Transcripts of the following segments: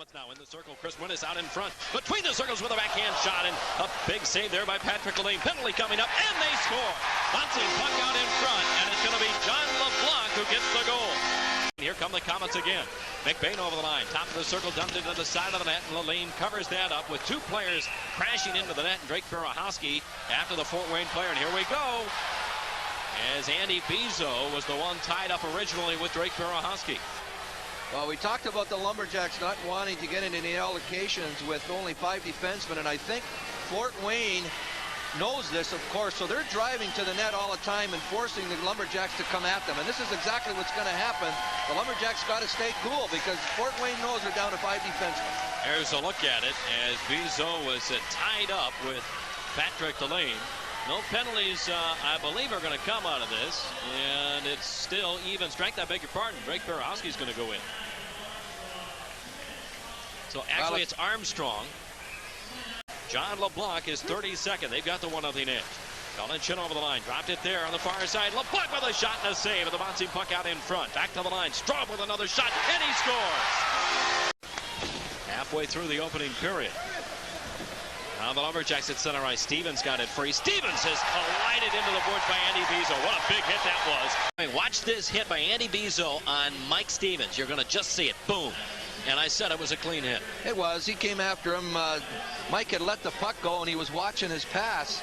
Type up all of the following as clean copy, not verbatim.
Komets now in the circle. Chris Winnis out in front. Between the circles with a backhand shot, and a big save there by Patrick Lane. Penalty coming up, and they score. Bouncing puck out in front, and it's going to be John LeBlanc who gets the goal. Here come the Komets again. McBain over the line. Top of the circle, dumped into the side of the net, and Lane covers that up with two players crashing into the net, and Drake Berehowski after the Fort Wayne player. And here we go, as Andy Bizo was the one tied up originally with Drake Berehowski. Well, we talked about the Lumberjacks not wanting to get into the allocations with only 5 defensemen, and I think Fort Wayne knows this, of course, so they're driving to the net all the time and forcing the Lumberjacks to come at them, and this is exactly what's going to happen. The Lumberjacks got to stay cool because Fort Wayne knows they're down to 5 defensemen. There's a look at it as Bizo was tied up with Patrick Lane. No penalties, I believe, are going to come out of this, and it's still even strength. I beg your pardon. Drake Berehowski's going to go in. So actually, it's Armstrong. John LeBlanc is 32nd. They've got the 1-0 edge. Colin Chin over the line. Dropped it there on the far side. LeBlanc with a shot and a save. And the bouncing puck out in front. Back to the line. Straub with another shot, and he scores. Halfway through the opening period. Now the Lumberjacks at center ice. Stevens got it free. Stevens has collided into the boards by Andy Bizo. What a big hit that was. I mean, watch this hit by Andy Bizo on Mike Stevens. You're going to just see it. Boom. And I said it was a clean hit. It was. He came after him. Mike had let the puck go, and he was watching his pass.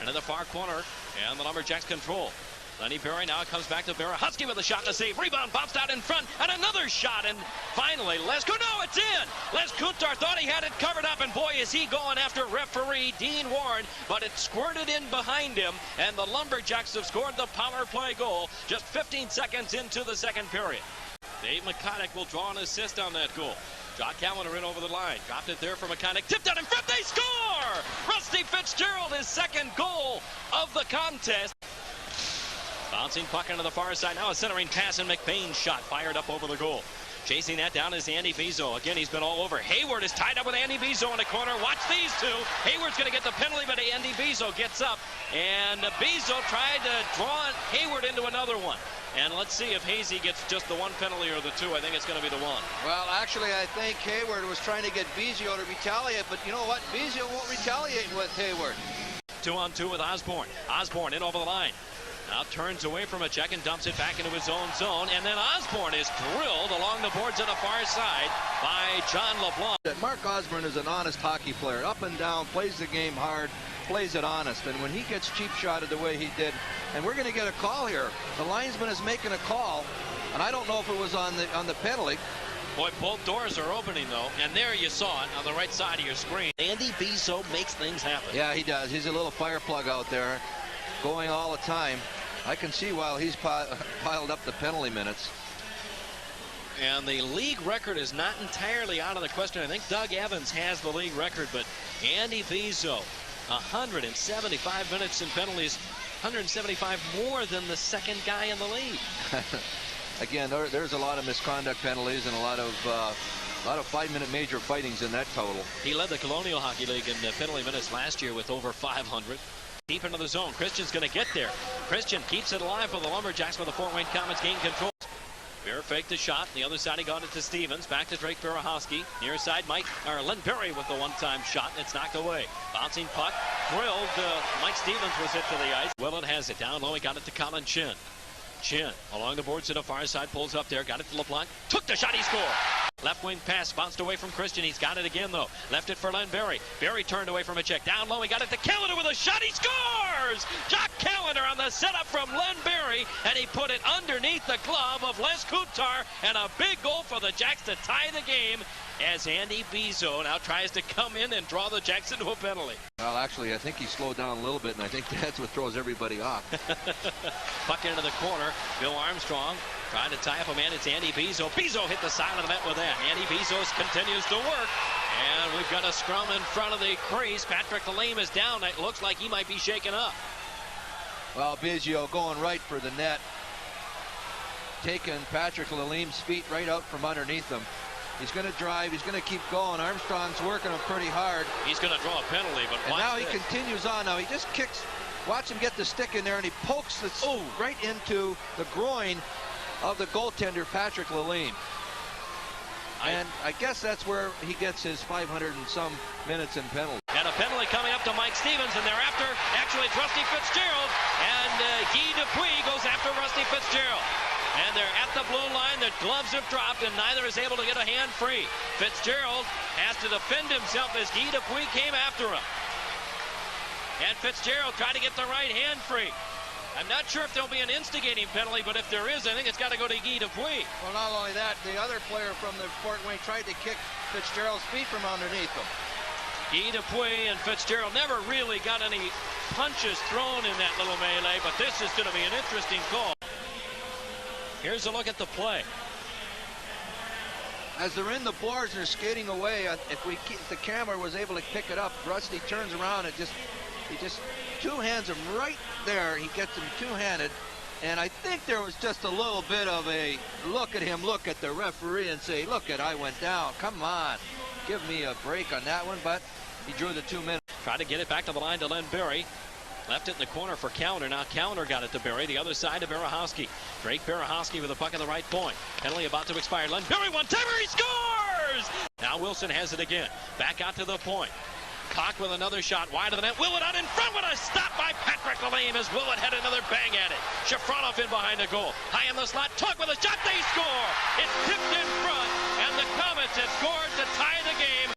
And in the far corner, and the Lumberjacks control. Lenny Perry now comes back to Berehowski with a shot to save. Rebound bounced out in front, and another shot. And finally, no, it's in. Les Kuntar thought he had it covered up, and boy, is he going after referee Dean Warren. But it squirted in behind him, and the Lumberjacks have scored the power play goal just 15 seconds into the second period. Dave McConaughey will draw an assist on that goal. Jock Calendar in over the line. Dropped it there for McConaughey. Tipped out in front. They score! Rusty Fitzgerald, his second goal of the contest. Bouncing puck into the far side. Now a centering pass, and McBain's shot fired up over the goal. Chasing that down is Andy Bizo. Again, he's been all over. Hayward is tied up with Andy Bizo in the corner. Watch these two. Hayward's going to get the penalty, but Andy Bizo gets up. And Bizo tried to draw Hayward into another one. And let's see if Hazy gets just the one penalty or the two. I think it's going to be the one. Well, actually, I think Hayward was trying to get Bizo to retaliate, but you know what? Bizo won't retaliate with Hayward. 2-on-2 with Osborne. Osborne in over the line. Now turns away from a check and dumps it back into his own zone. And then Osborne is drilled along the boards on the far side by John LeBlanc. Mark Osborne is an honest hockey player. Up and down, plays the game hard, plays it honest. And when he gets cheap shotted the way he did, and we're going to get a call here. The linesman is making a call, and I don't know if it was on the penalty. Boy, both doors are opening, though, and there you saw it on the right side of your screen. Andy Bizo makes things happen. Yeah, he does. He's a little fire plug out there, going all the time. I can see while he's piled up the penalty minutes. And the league record is not entirely out of the question. I think Doug Evans has the league record, but Andy Bizo, 175 minutes in penalties, 175 more than the second guy in the league. Again, there's a lot of misconduct penalties and a lot of 5-minute major fightings in that total. He led the Colonial Hockey League in penalty minutes last year with over 500. Deep into the zone. Christian's going to get there. Christian keeps it alive for the Lumberjacks with the Fort Wayne Komets gain control. Bear faked the shot. The other side, he got it to Stevens. Back to Drake Berehowski. Near side, Len Perry with the one-time shot, and it's knocked away. Bouncing puck. Drilled. Mike Stevens was hit to the ice. Willett has it down low. He got it to Colin Chin. Chin along the boards to the far side. Pulls up there. Got it to LeBlanc. Took the shot. He scored. Left wing pass bounced away from Christian. He's got it again, though. Left it for Len Berry. Berry turned away from a check. Down low, he got it to Calendar with a shot. He scores! Jock Calendar on the setup from Len Berry, and he put it underneath the glove of Les Kuntar, and a big goal for the Jacks to tie the game as Andy Bizo now tries to come in and draw the Jacks into a penalty. Well, actually, I think he slowed down a little bit, and I think that's what throws everybody off. Puck into the corner. Bill Armstrong trying to tie up a man. It's Andy Bizo. Bizo hit the side of the net with that. Andy Bizo continues to work. And we've got a scrum in front of the crease. Patrick Lane is down. It looks like he might be shaken up. Well, Biggio going right for the net. Taking Patrick Laleem's feet right out from underneath him. He's going to drive. He's going to keep going. Armstrong's working him pretty hard. He's going to draw a penalty, but watch now this. He continues on. Now he just kicks. Watch him get the stick in there, and he pokes it right into the groin of the goaltender, Patrick Laleem. And I guess that's where he gets his 500 and some minutes in penalty. And a penalty coming up to Mike Stevens, and thereafter, actually, it's Rusty Fitzgerald. And Guy Dupuis goes after Rusty Fitzgerald. And they're at the blue line. The gloves have dropped, and neither is able to get a hand free. Fitzgerald has to defend himself as Guy Dupuis came after him. And Fitzgerald tried to get the right hand free. I'm not sure if there'll be an instigating penalty, but if there is, I think it's got to go to Guy Dupuis. Well, not only that, the other player from the Fort Wayne tried to kick Fitzgerald's feet from underneath him. Guy Dupuis and Fitzgerald never really got any punches thrown in that little melee, but this is going to be an interesting call. Here's a look at the play. As they're in the boards and they're skating away, if the camera was able to pick it up, Rusty turns around and he just two-hands him right there. He gets him two-handed. And I think there was just a little bit of a look at him, look at the referee and say, look I went down. Come on. Give me a break on that one, but he drew the 2 minutes. Tried to get it back to the line to Len Berry. Left it in the corner for Counter. Now Counter got it to Berry. The other side to Berehowski. Drake Berehowski with the puck at the right point. Penalty about to expire. Len Berry one-timer. He scores! Now Wilson has it again. Back out to the point. Cock with another shot wide of the net. Willett out in front with a stop by Patrick Lalime as Willett had another bang at it. Shafronov in behind the goal. High in the slot. Tuck with a shot. They score. It's tipped in front, and the Komets have scored to tie the game.